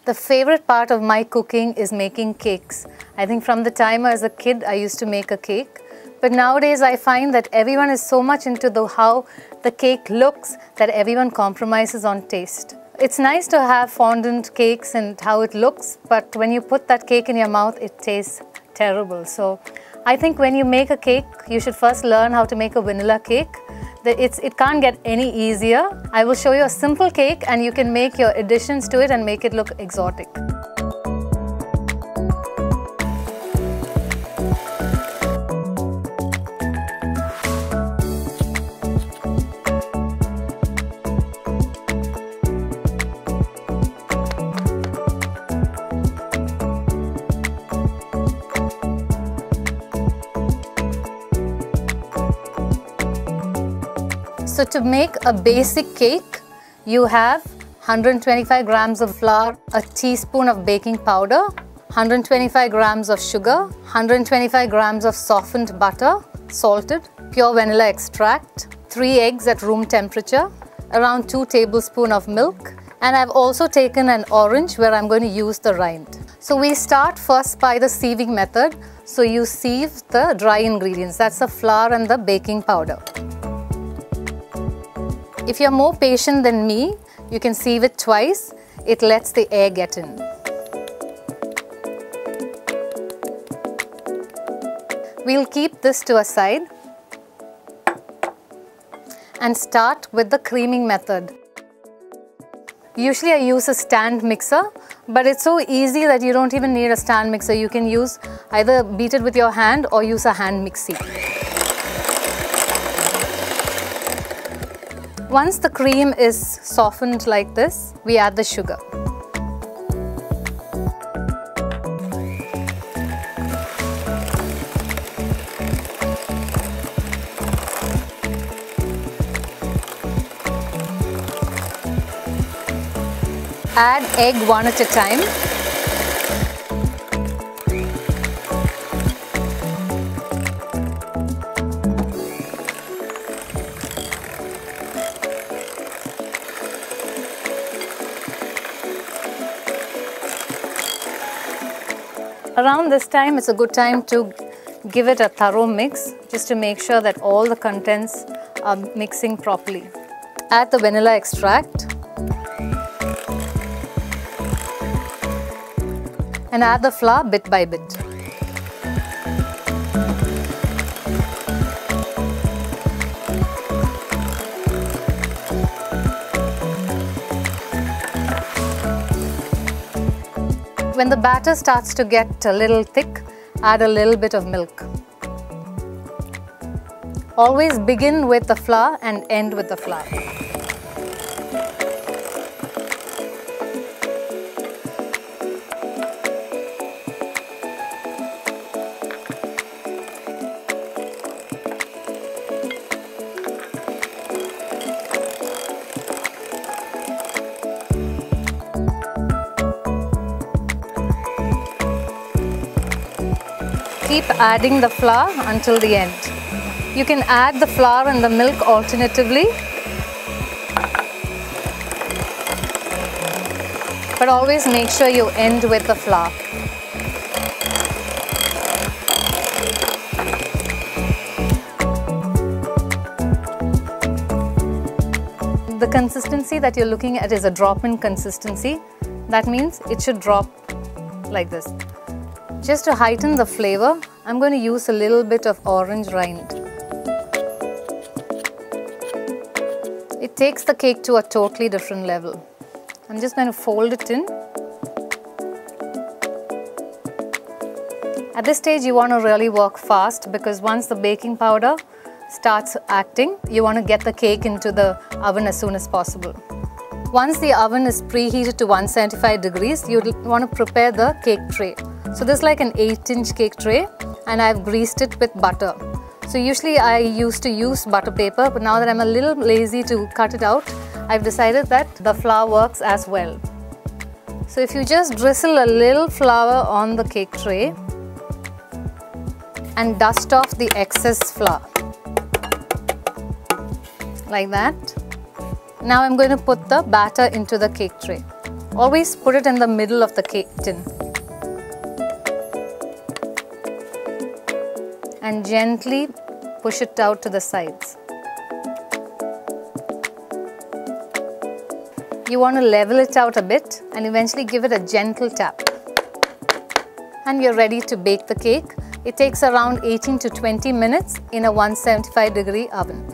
The favorite part of my cooking is making cakes. I think from the time I was a kid, I used to make a cake. But nowadays I find that everyone is so much into how the cake looks that everyone compromises on taste. It's nice to have fondant cakes and how it looks, but when you put that cake in your mouth, it tastes terrible. So I think when you make a cake, you should first learn how to make a vanilla cake. It can't get any easier. I will show you a simple cake and you can make your additions to it and make it look exotic. So to make a basic cake, you have 125 grams of flour, a teaspoon of baking powder, 125 grams of sugar, 125 grams of softened butter, salted, pure vanilla extract, 3 eggs at room temperature, around 2 tablespoons of milk, and I've also taken an orange where I'm going to use the rind. So we start first by the sieving method. So you sieve the dry ingredients, that's the flour and the baking powder. If you're more patient than me, you can sieve it twice. It lets the air get in. We'll keep this to a side and start with the creaming method. Usually I use a stand mixer, but it's so easy that you don't even need a stand mixer. You can use either beat it with your hand or use a hand mixie. Once the cream is softened like this, we add the sugar. Add egg one at a time. Around this time, it's a good time to give it a thorough mix, just to make sure that all the contents are mixing properly. Add the vanilla extract and add the flour bit by bit. When the batter starts to get a little thick, add a little bit of milk. Always begin with the flour and end with the flour. Keep adding the flour until the end. You can add the flour and the milk alternatively, but always make sure you end with the flour. The consistency that you're looking at is a drop-in consistency. That means it should drop like this. Just to heighten the flavor, I'm going to use a little bit of orange rind. It takes the cake to a totally different level. I'm just going to fold it in. At this stage, you want to really work fast because once the baking powder starts acting, you want to get the cake into the oven as soon as possible. Once the oven is preheated to 175 degrees, you want to prepare the cake tray. So this is like an 8-inch cake tray and I've greased it with butter. So usually I used to use butter paper, but now that I'm a little lazy to cut it out, I've decided that the flour works as well. So if you just drizzle a little flour on the cake tray and dust off the excess flour, like that. Now I'm going to put the batter into the cake tray. Always put it in the middle of the cake tin. And gently push it out to the sides. You want to level it out a bit and eventually give it a gentle tap. And you're ready to bake the cake. It takes around 18 to 20 minutes in a 175-degree oven.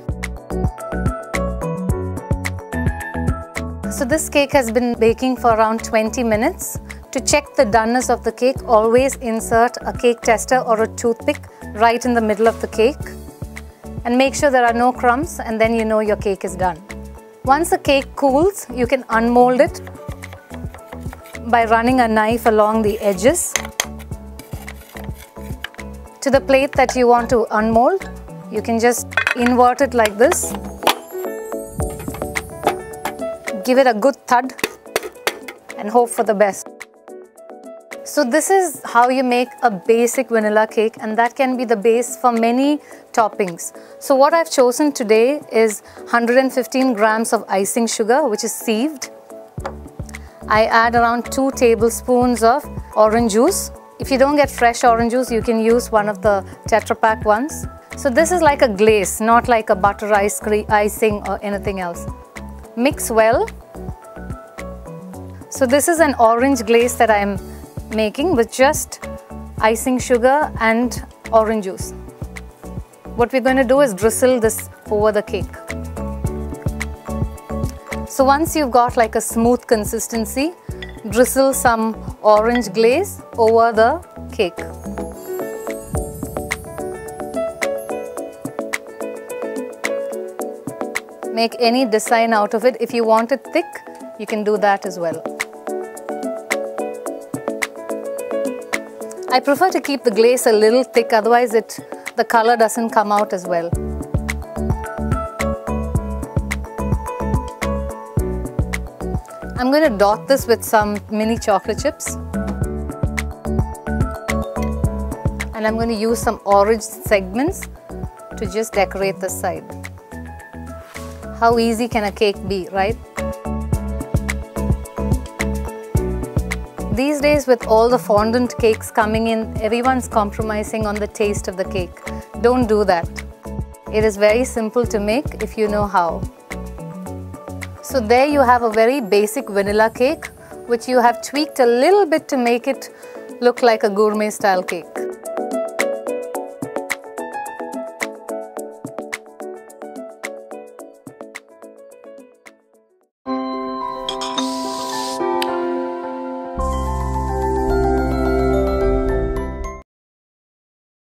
So this cake has been baking for around 20 minutes. To check the doneness of the cake, always insert a cake tester or a toothpick right in the middle of the cake. And make sure there are no crumbs, and then you know your cake is done. Once the cake cools, you can unmold it by running a knife along the edges to the plate that you want to unmold. You can just invert it like this. Give it a good thud and hope for the best. So this is how you make a basic vanilla cake, and that can be the base for many toppings. So what I've chosen today is 115 grams of icing sugar, which is sieved. I add around 2 tablespoons of orange juice. If you don't get fresh orange juice, you can use one of the Tetra Pak ones. So this is like a glaze, not like a butter ice cream icing or anything else. Mix well. So this is an orange glaze that I'm making with just icing sugar and orange juice. What we're going to do is drizzle this over the cake. So once you've got like a smooth consistency, drizzle some orange glaze over the cake. Make any design out of it. If you want it thick, you can do that as well. I prefer to keep the glaze a little thick, otherwise the color doesn't come out as well. I'm going to dot this with some mini chocolate chips. And I'm going to use some orange segments to just decorate the side. How easy can a cake be, right? These days, with all the fondant cakes coming in, everyone's compromising on the taste of the cake. Don't do that. It is very simple to make if you know how. So there you have a very basic vanilla cake, which you have tweaked a little bit to make it look like a gourmet style cake.